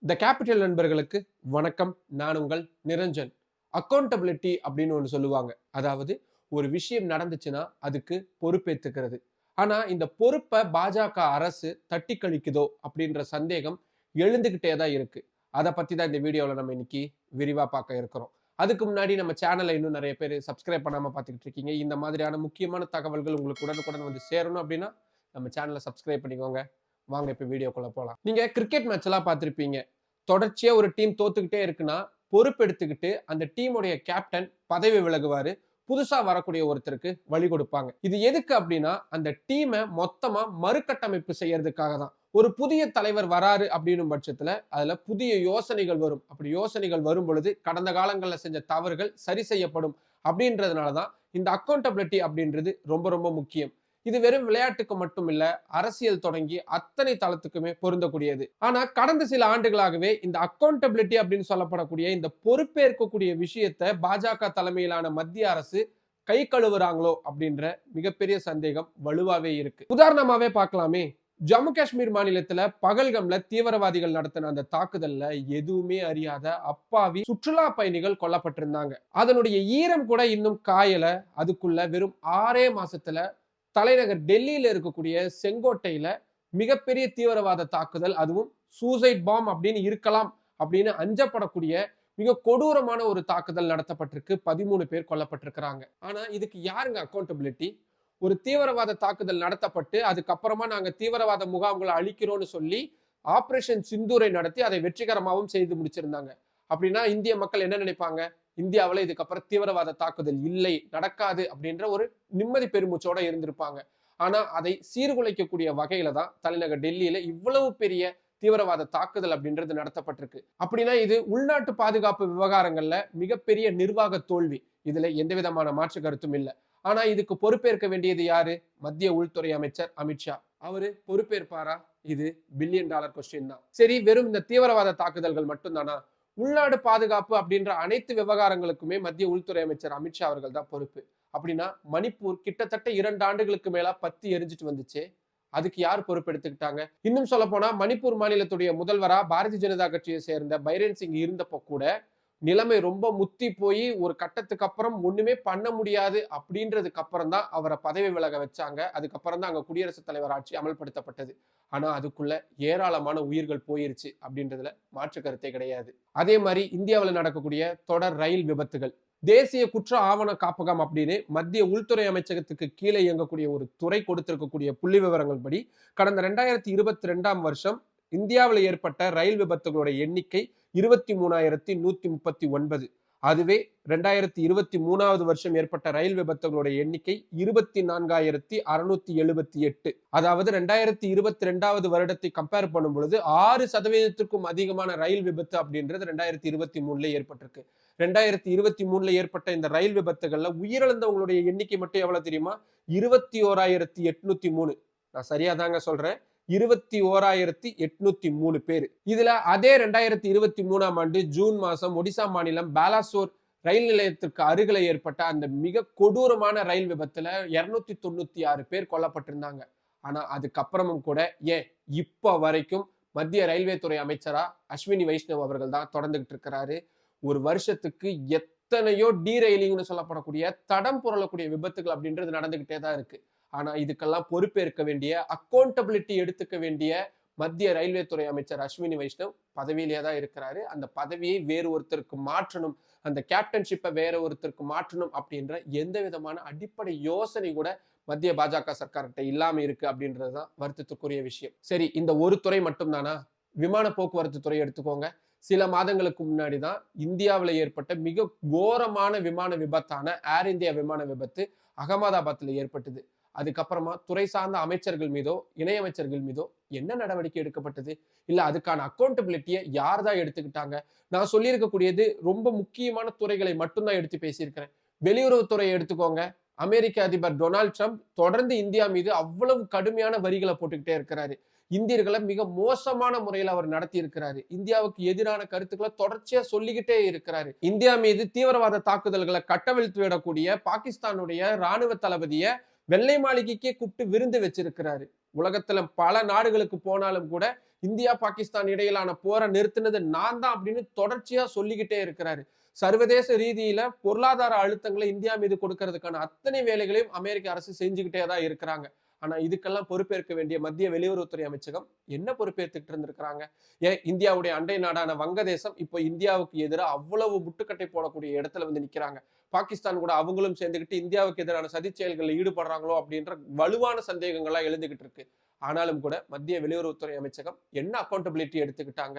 The capital நண்பர்களுக்கு வணக்கம். நான் உங்கள் நிரஞ்சன். அக்கௌண்டபிலிட்டி அப்படின்னு ஒன்று சொல்லுவாங்க. அதாவது ஒரு விஷயம் நடந்துச்சுன்னா அதுக்கு பொறுப்பேத்துக்கிறது. ஆனா இந்த பொறுப்பை பாஜக அரசு தட்டி கழிக்குதோ அப்படின்ற சந்தேகம் எழுந்துகிட்டே தான் இருக்கு. அதை பத்தி தான் இந்த வீடியோவில் நம்ம இன்னைக்கு விரிவா பார்க்க இருக்கிறோம். அதுக்கு முன்னாடி நம்ம சேனலை இன்னும் நிறைய பேர் சப்ஸ்கிரைப் பண்ணாம பார்த்துக்கிட்டு இருக்கீங்க. இந்த மாதிரியான முக்கியமான தகவல்கள் உங்களுக்கு உடனுக்குடன் வந்து சேரணும் அப்படின்னா நம்ம சேனலை சப்ஸ்கிரைப் பண்ணிக்கோங்க. வாங்க இப்ப வீடியோக்குள்ள போலாம். நீங்க கிரிக்கெட் மேட்ச் எல்லாம் பார்த்திருப்பீங்க. தொடர்ச்சியா ஒரு டீம் தோத்துக்கிட்டே இருக்குன்னா, பொறுப்பெடுத்துக்கிட்டு அந்த டீமுடைய கேப்டன் பதவி விலகுவாரு. புதுசா வரக்கூடிய ஒருத்தருக்கு வழி கொடுப்பாங்க. இது எதுக்கு அப்படின்னா, அந்த டீம மொத்தமா மறுகட்டமைப்பு செய்யறதுக்காக தான். ஒரு புதிய தலைவர் வராரு அப்படின்னும் பட்சத்துல, அதுல புதிய யோசனைகள் வரும். அப்படி யோசனைகள் வரும் பொழுது, கடந்த காலங்கள்ல செஞ்ச தவறுகள் சரி செய்யப்படும். அப்படின்றதுனால தான் இந்த அக்கவுண்டபிலிட்டி அப்படின்றது ரொம்ப ரொம்ப முக்கியம். இது வெறும் விளையாட்டுக்கு மட்டும் இல்ல, அரசியல் தொடங்கி அத்தனை தளத்துக்குமே பொருந்தக்கூடியது. ஆனா கடந்த சில ஆண்டுகளாகவே இந்த அக்கவுண்டபிலிட்டி அப்படின்னு சொல்லப்படக்கூடிய இந்த பொறுப்பேற்கக்கூடிய விஷயத்தை பாஜக தலைமையிலான மத்திய அரசு கை கழுவுறாங்களோ அப்படின்ற மிகப்பெரிய சந்தேகம் வலுவாவே இருக்கு. உதாரணமாவே பார்க்கலாமே, ஜம்மு காஷ்மீர் மாநிலத்துல பகல்கம்ல தீவிரவாதிகள் நடத்தின அந்த தாக்குதல்ல எதுவுமே அறியாத அப்பாவி சுற்றுலா பயணிகள் கொல்லப்பட்டிருந்தாங்க. அதனுடைய ஈரம் கூட இன்னும் காயல. அதுக்குள்ள வெறும் 6 மாசத்துல தலைநகர் டெல்லியில இருக்கக்கூடிய செங்கோட்டையில மிகப்பெரிய தீவிரவாத தாக்குதல், அதுவும் சூசைட் பாம் அப்படின்னு இருக்கலாம் அப்படின்னு அஞ்சப்படக்கூடிய மிக கொடூரமான ஒரு தாக்குதல் நடத்தப்பட்டிருக்கு. 13 பேர் கொல்லப்பட்டிருக்கிறாங்க. ஆனா இதுக்கு யாருங்க அக்கௌண்டபிலிட்டி? ஒரு தீவிரவாத தாக்குதல் நடத்தப்பட்டு அதுக்கப்புறமா நாங்க தீவிரவாத முகாம்களை அழிக்கிறோம்னு சொல்லி ஆபரேஷன் சிந்தூரை நடத்தி அதை வெற்றிகரமாகவும் செய்து முடிச்சிருந்தாங்க. அப்படின்னா இந்திய மக்கள் என்ன நினைப்பாங்க? இந்தியாவில் இதுக்கப்புறம் தீவிரவாத தாக்குதல் இல்லை, நடக்காது அப்படின்ற ஒரு நிம்மதி பெருமூச்சோட இருந்திருப்பாங்க. ஆனா அதை சீர்குலைக்கக்கூடிய வகையில தான் தலைநகர் டெல்லியில இவ்வளவு பெரிய தீவிரவாத தாக்குதல் அப்படின்றது நடத்தப்பட்டிருக்கு. அப்படின்னா இது உள்நாட்டு பாதுகாப்பு விவகாரங்கள்ல மிகப்பெரிய நிர்வாக தோல்வி. இதுல எந்த விதமான மாற்று கருத்தும் இல்லை. ஆனா இதுக்கு பொறுப்பேற்க வேண்டியது யாரு? மத்திய உள்துறை அமைச்சர் அமித்ஷா. அவரு பொறுப்பேற்பாரா? இது பில்லியன் டாலர் கொஸ்டின் தான். சரி, வெறும் இந்த தீவிரவாத தாக்குதல்கள் மட்டும்தானா? உள்நாடு பாதுகாப்பு அப்படின்ற அனைத்து விவகாரங்களுக்குமே மத்திய உள்துறை அமைச்சர் அமித்ஷா அவர்கள் தான் பொறுப்பு. அப்படின்னா மணிப்பூர் கிட்டத்தட்ட 2 ஆண்டுகளுக்கு மேலா பத்தி எரிஞ்சிட்டு வந்துச்சு. அதுக்கு யார் பொறுப்பெடுத்துக்கிட்டாங்க? இன்னும் சொல்ல போனா மணிப்பூர் மாநிலத்துடைய முதல்வரா பாரதிய ஜனதா கட்சியை சேர்ந்த பைரன் சிங் இருந்தப்போ கூட நிலைமை ரொம்ப முத்தி போய் ஒரு கட்டத்துக்கு அப்புறம் ஒண்ணுமே பண்ண முடியாது அப்படின்றதுக்கு அப்புறம் தான் அவரை பதவி விலக வச்சாங்க. அதுக்கப்புறம் தான் அங்க குடியரசுத் தலைவர் ஆட்சி அமல்படுத்தப்பட்டது. ஆனா அதுக்குள்ள ஏராளமான உயிர்கள் போயிருச்சு அப்படின்றதுல மாற்று கருத்தே கிடையாது. அதே மாதிரி இந்தியாவில் நடக்கக்கூடிய தொடர் ரயில் விபத்துகள், தேசிய குற்ற ஆவண காப்பகம் அப்படின்னு மத்திய உள்துறை அமைச்சகத்துக்கு கீழே இயங்கக்கூடிய ஒரு துறை கொடுத்திருக்கக்கூடிய புள்ளி விவரங்கள் படி கடந்த 2022 வருஷம் இந்தியாவில் ஏற்பட்ட ரயில் விபத்துகளோட எண்ணிக்கை 23,139. அதுவே 2023 வருஷம் ஏற்பட்ட ரயில் விபத்துகளோட எண்ணிக்கை 24,678. அதாவது 2022 வருடத்தை கம்பேர் பண்ணும் பொழுது 6% அதிகமான ரயில் விபத்து அப்படின்றது 2023 ஏற்பட்டிருக்கு. 2023 ஏற்பட்ட இந்த ரயில் விபத்துகள்ல உயிரிழந்தவங்களுடைய எண்ணிக்கை மட்டும் எவ்வளவு தெரியுமா? 21,803. நான் சரியா தாங்க சொல்றேன். 21,803 பேர். இதுல அதே 2023 ஜூன் மாசம் ஒடிசா மாநிலம் பாலாசோர் ரயில் நிலையத்திற்கு அருகில ஏற்பட்ட அந்த மிக கொடூரமான ரயில் விபத்துல 296 பேர் கொல்லப்பட்டிருந்தாங்க. ஆனா அதுக்கப்புறமும் கூட ஏன் இப்ப வரைக்கும் மத்திய ரயில்வே துறை அமைச்சரா அஸ்வினி வைஷ்ணவ் அவர்கள் தான் தொடர்ந்துகிட்டு இருக்கிறாரு. ஒரு வருஷத்துக்கு எத்தனையோ டீரெயிலிங்னு சொல்லப்படக்கூடிய தடம் புரளக்கூடிய விபத்துகள் அப்படின்றது நடந்துகிட்டே தான் இருக்கு. ஆனா இதுக்கெல்லாம் பொறுப்பேற்க வேண்டிய, அக்கௌண்டபிலிட்டி எடுத்துக்க வேண்டிய மத்திய ரயில்வே துறை அமைச்சர் அஸ்வினி வைஷ்ணவ் பதவியிலே தான் இருக்கிறாரு. அந்த பதவியை வேறு ஒருத்தருக்கு மாற்றணும், அந்த கேப்டன்ஷிப்பை வேற ஒருத்தருக்கு மாற்றணும் அப்படின்ற எந்த விதமான அடிப்படை யோசனை கூட மத்திய பாஜக சர்க்கார்கிட்ட இல்லாம இருக்கு அப்படின்றதுதான் வருத்தத்துக்குரிய விஷயம். சரி, இந்த ஒரு துறை மட்டும் தானா? விமான போக்குவரத்து துறை எடுத்துக்கோங்க. சில மாதங்களுக்கு முன்னாடி தான் இந்தியாவில் ஏற்பட்ட மிக கோரமான விமான விபத்தான ஏர் இந்தியா விமான விபத்து அகமதாபாத்ல ஏற்பட்டது. அதுக்கப்புறமா துறை சார்ந்த அமைச்சர்கள் மீதோ இணையமைச்சர்கள் மீதோ என்ன நடவடிக்கை எடுக்கப்பட்டது? இல்ல அதுக்கான அக்கௌண்டபிலிட்டியை யார் தான் எடுத்துக்கிட்டாங்க? நான் சொல்லியிருக்கக்கூடியது ரொம்ப முக்கியமான துறைகளை மட்டும்தான் எடுத்து பேசியிருக்கிறேன். வெளியுறவுத்துறையை எடுத்துக்கோங்க. அமெரிக்க அதிபர் டொனால்ட் ட்ரம்ப் தொடர்ந்து இந்தியா மீது அவ்வளவு கடுமையான வரிகளை போட்டுக்கிட்டே இருக்கிறாரு. இந்தியர்களை மிக மோசமான முறையில் அவர் நடத்தி இருக்கிறாரு. இந்தியாவுக்கு எதிரான கருத்துக்களை தொடர்ச்சியா சொல்லிக்கிட்டே இருக்கிறாரு. இந்தியா மீது தீவிரவாத தாக்குதல்களை கட்டவிழ்த்து விடக்கூடிய பாகிஸ்தானுடைய ராணுவ தளபதியை வெள்ளை மாளிகைக்கே கூப்பிட்டு விருந்து வச்சிருக்கிறாரு. உலகத்துல பல நாடுகளுக்கு போனாலும் கூட இந்தியா பாகிஸ்தான் இடையிலான போரை நிறுத்தினது நான் தான் அப்படின்னு தொடர்ச்சியா சொல்லிக்கிட்டே இருக்கிறாரு. சர்வதேச ரீதியில பொருளாதார அழுத்தங்களை இந்தியா மீது கொடுக்கறதுக்கான அத்தனை வேலைகளையும் அமெரிக்க அரசு செஞ்சுக்கிட்டே தான் இருக்கிறாங்க. ஆனா இதுக்கெல்லாம் பொறுப்பேற்க வேண்டிய மத்திய வெளியுறவுத்துறை அமைச்சகம் என்ன பொறுப்பேற்றுக்கிட்டு இருந்திருக்கிறாங்க? ஏன் இந்தியாவுடைய அண்டை நாடான வங்கதேசம் இப்போ இந்தியாவுக்கு எதிராக அவ்வளவு முட்டுக்கட்டை போடக்கூடிய இடத்துல வந்து நிக்கிறாங்க. பாகிஸ்தான் கூட அவங்களும் சேர்ந்துக்கிட்டு இந்தியாவுக்கு எதிரான சதி செயல்களில் ஈடுபடுறாங்களோ அப்படின்ற வலுவான சந்தேகங்கள்லாம் எழுந்துகிட்டு இருக்கு. ஆனாலும் கூட மத்திய வெளியுறவுத்துறை அமைச்சகம் என்ன அக்கௌண்டபிலிட்டி எடுத்துக்கிட்டாங்க?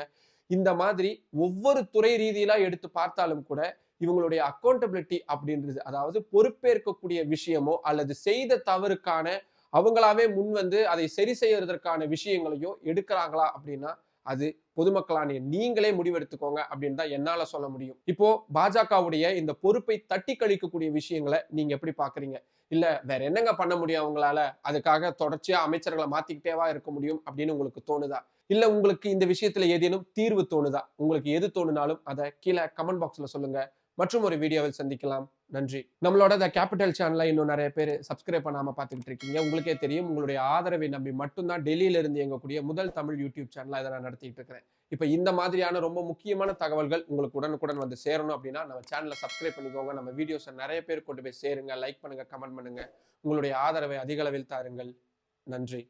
இந்த மாதிரி ஒவ்வொரு துறை ரீதியிலா எடுத்து பார்த்தாலும் கூட இவங்களுடைய அக்கௌண்டபிலிட்டி அப்படின்றது, அதாவது பொறுப்பேற்கக்கூடிய விஷயமோ அல்லது செய்த தவறுக்கான அவங்களாவே முன் வந்து அதை சரி செய்யறதற்கான விஷயங்களையோ எடுக்கிறாங்களா அப்படின்னா அது பொதுமக்களான நீங்களே முடிவெடுத்துக்கோங்க அப்படின்னு தான் என்னால சொல்ல முடியும். இப்போ பாஜகவுடைய இந்த பொறுப்பை தட்டி கழிக்கக்கூடிய விஷயங்களை நீங்க எப்படி பாக்குறீங்க? இல்ல வேற என்னங்க பண்ண முடியும் அவங்களால, அதுக்காக தொடர்ச்சியா அமைச்சர்களை மாத்திக்கிட்டேவா இருக்க முடியும் அப்படின்னு உங்களுக்கு தோணுதா? இல்ல உங்களுக்கு இந்த விஷயத்துல ஏதேனும் தீர்வு தோணுதா? உங்களுக்கு எது தோணுனாலும் அதை கீழே கமெண்ட் பாக்ஸ்ல சொல்லுங்க. மற்றும் ஒரு வீடியோவில் சந்திக்கலாம். நன்றி. நம்மளோட த கேபிட்டல் சேனலை இன்னும் நிறைய பேர் சப்ஸ்கிரைப் பண்ணாம பார்த்துக்கிட்டு இருக்கீங்க. உங்களுக்கே தெரியும், உங்களுடைய ஆதரவை நம்பி மட்டும்தான் டெல்லியில இருந்து இயங்கக்கூடிய முதல் தமிழ் யூடியூப் சேனலை இதை நான் நடத்திட்டு இருக்கிறேன். இப்போ இந்த மாதிரியான ரொம்ப முக்கியமான தகவல்கள் உங்களுக்கு உடனுக்குடன் வந்து சேரணும் அப்படின்னா நம்ம சேனலை சப்ஸ்கிரைப் பண்ணிக்கோங்க. நம்ம வீடியோஸை நிறைய பேர் கொண்டு போய் சேருங்க. லைக் பண்ணுங்க, கமெண்ட் பண்ணுங்க. உங்களுடைய ஆதரவை அதிக அளவில் தாருங்கள். நன்றி.